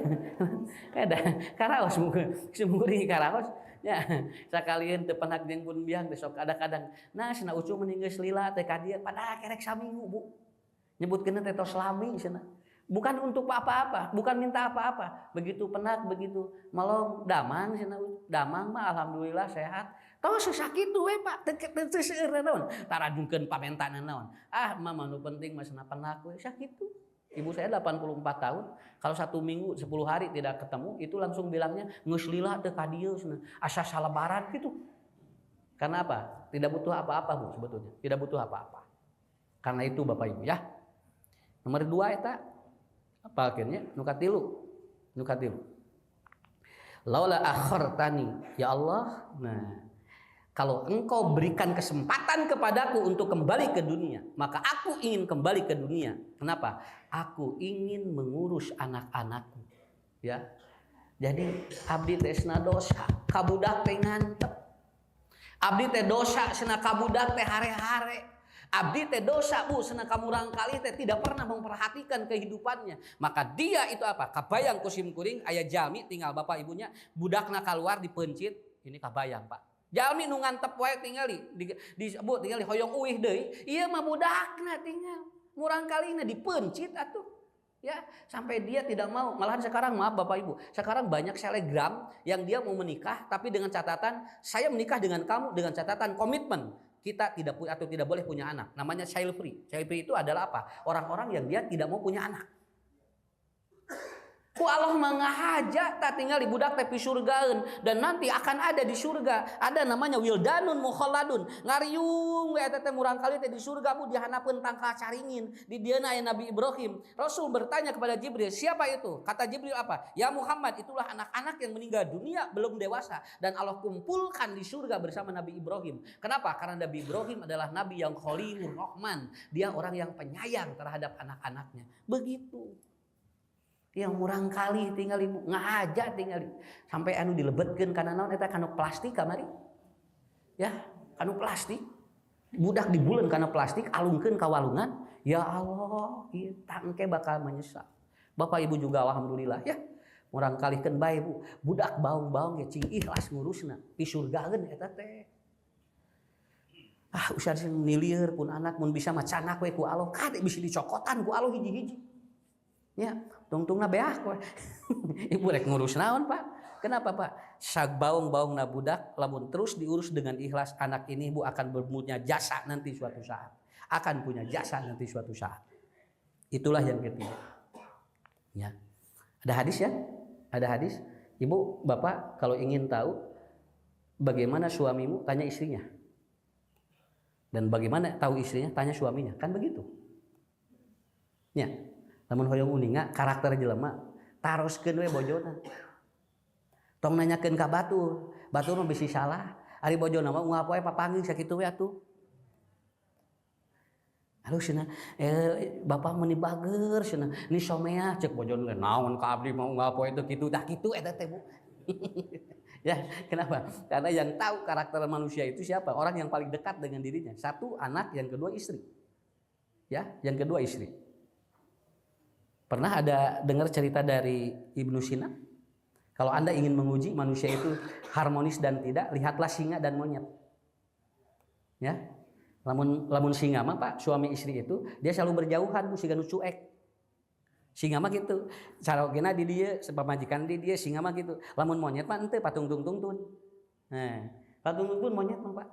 Kada karaos sumuri karaos. Ya, sakalian teu penak jeung pun biang besok kadang-kadang. Nah, cenah ucu mending geus lila teh ka dieu padahal kerek saminggu, Bu. Nyebutkeun teh tos lami cenah. Bukan untuk apa-apa, bukan minta apa-apa. Begitu penak, begitu melong damang cenah. Damang mah alhamdulillah sehat. Tos sakitu we Pak, teu seueur naon. Taradungkeun pamentanan naon. Ah, mah nu penting mah cenah penak we sakitu. Ibu saya 84 tahun, kalau 1 minggu 10 hari tidak ketemu, itu langsung bilangnya geus lila teu ka dieu cenah. Asa salabaran gitu. Karena apa? Tidak butuh apa-apa Bu sebetulnya. Tidak butuh apa-apa. Karena itu Bapak Ibu ya. Nomor 2 eta apa akhirnya? Nu katilu. Laula akhartani ya Allah. Nah, kalau engkau berikan kesempatan kepadaku untuk kembali ke dunia, maka aku ingin kembali ke dunia. Kenapa? Aku ingin mengurus anak-anakku. Ya. Jadi abdi teh cenah dosa, kabudak teh ngantep. Abdi teh dosa cenah kabudak teh hare-hare. Abdi teh dosa Bu cenah kamurang kali teh tidak pernah memperhatikan kehidupannya. Maka dia itu apa? Kabayang kusim kuring aya jalmi tinggal bapak ibunya, budakna keluar dipencit, ini kabayang Pak. Jalmi nu ngantep wae tingali disebut tingali hoyong uih deui, ieu mah budakna tinggal. Murang kalina dipencit atuh. Ya, sampai dia tidak mau. Malahan sekarang maaf Bapak Ibu, sekarang banyak selegram yang dia mau menikah tapi dengan catatan saya menikah dengan kamu dengan catatan komitmen kita tidak punya atau tidak boleh punya anak. Namanya child free. Child free itu adalah apa? Orang-orang yang dia tidak mau punya anak. Ku Allah mangahaja tak tinggal di budak tepi surgaeun dan nanti akan ada di surga ada namanya wildanun mukhalladun ngariung we eta teh murang kali teh di surga Bu dihanapeun tangkal caringin di dieuna aya Nabi Ibrahim. Rasul bertanya kepada Jibril, siapa itu? Kata Jibril apa? Ya Muhammad, itulah anak-anak yang meninggal dunia belum dewasa dan Allah kumpulkan di surga bersama Nabi Ibrahim. Kenapa? Karena Nabi Ibrahim adalah nabi yang Khalilur Rahman, dia orang yang penyayang terhadap anak-anaknya. Begitu. Yang murang kali tinggal ibu ngahaja tinggal sampai anu dilebetkeun kana naon eta kanu plastik kamari ya kanu plastik budak dibuleun kana plastik alungkeun ka walungan ya Allah kita engke bakal menyesal. Bapak Ibu juga alhamdulillah ya murang kalikeun bae Bu budak baung-baung ge cing ikhlas ngurusna di surgaeun eta teh usah nilieur pun anak mun bisa macanak we ku Allah kade bisa dicokotan ku Allah hiji-hiji ya tungtungna beah kowe. Ibu rek ngurus naon Pak? Kenapa Pak? Sag baung-baungna budak lamun terus diurus dengan ikhlas anak ini Ibu akan punya jasa nanti suatu saat. Akan punya jasa nanti suatu saat. Itulah yang ketiga. Ya. Ada hadis ya? Ada hadis. Ibu, Bapak kalau ingin tahu bagaimana suamimu tanya istrinya. Dan bagaimana tahu istrinya tanya suaminya. Kan begitu. Ya. Lamun hoyong uninga karakter jelema taroskeun we bojona. Tong nanyakeun ka batur, batur mah bisi salah. Ari bojona mah ungap wae papanggih sakitu we atuh. Halo cenah, bapak meuni bager cenah. Ni somea cek bojon naon ka abdi mau ngapo itu kitu dah kitu eta teh Bu. Ya, kenapa? Karena yang tahu karakter manusia itu siapa? Orang yang paling dekat dengan dirinya. Satu anak, yang kedua istri. Ya, yang kedua istri. Pernah ada dengar cerita dari Ibnu Sina? Kalau Anda ingin menguji manusia itu harmonis dan tidak, lihatlah singa dan monyet. Ya. Lamun singa mah Pak, suami istri itu dia selalu berjauhan Bu, siga nu cuek. Singa mah gitu. Carogena di dia, sepamajikan di dia singa mah gitu. Lamun monyet mah henteu patung-tung-tun. Nah, patung-tun monyet mah Pak.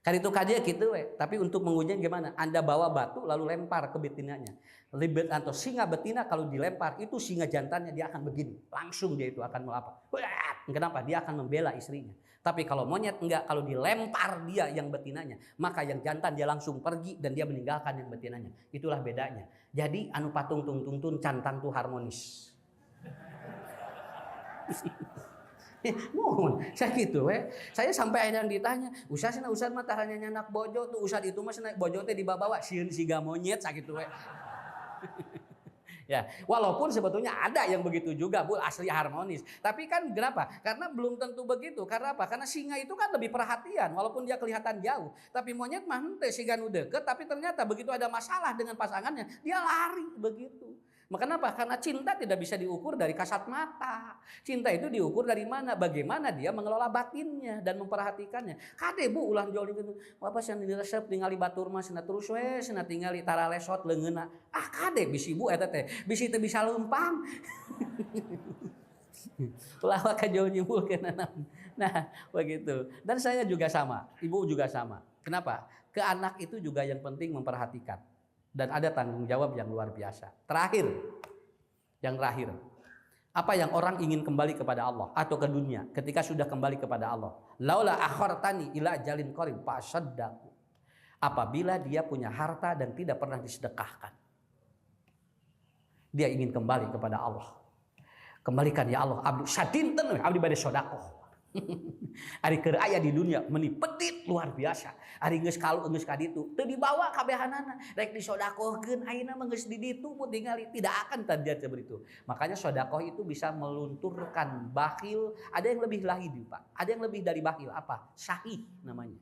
Kaditu kadia gitu we. Tapi untuk mengujinya gimana? Anda bawa batu lalu lempar ke betinanya. Libet atau singa betina kalau dilempar itu singa jantannya dia akan begini. Langsung dia itu akan melapa. Kenapa? Dia akan membela istrinya. Tapi kalau monyet enggak, kalau dilempar dia yang betinanya, maka yang jantan dia langsung pergi dan dia meninggalkan yang betinanya. Itulah bedanya. Jadi anu patung tung tung tun cantan tuh harmonis. Mohon, saya gitu Saya sampai akhirnya ditanya, Ustaz mah taranya nyanak bojo tuh, Ustaz itu mah bojo teh dibawa sieun siga monyet sakitu Ya, walaupun sebetulnya ada yang begitu juga Bu, asli harmonis. Tapi kan kenapa? Karena belum tentu begitu. Karena apa? Karena singa itu kan lebih perhatian walaupun dia kelihatan jauh. Tapi monyet mah henteu siga nu deket, tapi ternyata begitu ada masalah dengan pasangannya, dia lari begitu. Kenapa? Karena cinta tidak bisa diukur dari kasat mata. Cinta itu diukur dari mana? Bagaimana dia mengelola batinnya dan memperhatikannya. Kade Bu ulah jol itu. Bapak yang diresep ningali batur mah cenah terus we cenah tingali tara lesot leungeuna. Ah kade bisi Bu eta teh. Bisi teu bisa leumpang. Ulah ka jol nyimpulkeun Nah, begitu. Dan saya juga sama, Ibu juga sama. Kenapa? Ke anak itu juga yang penting memperhatikan. Dan ada tanggung jawab yang luar biasa. Yang terakhir, apa yang orang ingin kembali kepada Allah atau ke dunia ketika sudah kembali kepada Allah? Laula akhartani ila ajalin qarib fasaddaqu. Apabila dia punya harta dan tidak pernah disedekahkan, dia ingin kembali kepada Allah. Kembalikan ya Allah, abdi sadinten abdi bade sedekah. Ari keur aya di dunia meuni petit luar biasa. Ari geus kalu geus ka ditu teu dibawa kabehanana, rek disodakohkeun ayeuna mah geus di ditu mun tingali tidak akan terjadi seperti itu. Makanya sedekah itu bisa melunturkan bakhil. Ada yang lebih lagi Pak. Ada yang lebih dari bakhil apa? Syahih namanya.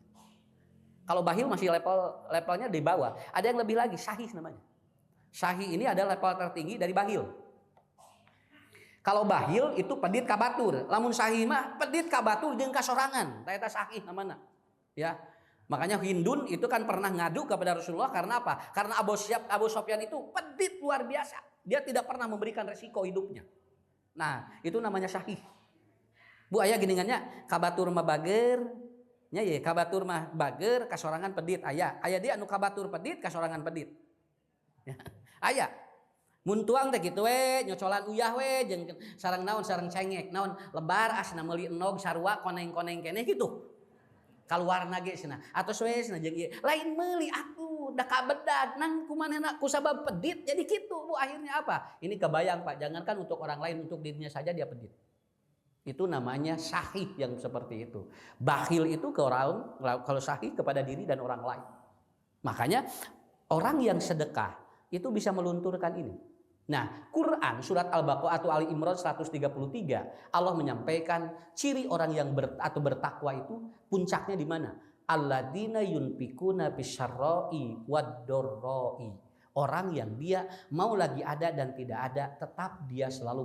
Kalau bakhil masih levelnya di bawah. Ada yang lebih lagi, syahih namanya. Syahih ini adalah level tertinggi dari bakhil. Kalau bakhil itu pedit ka batur, lamun syahih mah pedit ka batur jeung kasorangan. Eta syahih namanya. Ya. Makanya Hindun itu kan pernah ngadu kepada Rasulullah karena apa? Karena Abu Sufyan itu pedit luar biasa. Dia tidak pernah memberikan resiko hidupnya. Nah, itu namanya syahih. Bu aya geuningannya ka batur mah bager, nya ye ka batur mah bager, kasorangan pedit aya. Aya dia anu ka batur pedit, kasorangan pedit. Ya. Aya. Mun tuang teh kitu we, nyocolan uyah we jeung sareng naon sareng cengek, naon lebar asna meuli enog sarua koneng-koneng keneh kitu. Kaluarna ge cenah. Atos we cenah jeung ieu. Lain meuli atuh da kabedag nang kumanehna ku sabab pedit jadi kitu Bu akhirnya apa? Ini kebayang Pak, jangankan untuk orang lain, untuk dirinya saja dia pedit. Itu namanya syahih yang seperti itu. Bakhil itu ke orang, kalau syahih kepada diri dan orang lain. Makanya orang yang sedekah itu bisa melunturkan ini. Nah, Quran surat Al-Baqarah atau Ali Imran 133 Allah menyampaikan ciri orang yang bertakwa itu puncaknya di mana? Alladzina yunfikuna bisyarra'i wad-dharra'i. Orang yang dia mau lagi ada dan tidak ada tetap dia selalu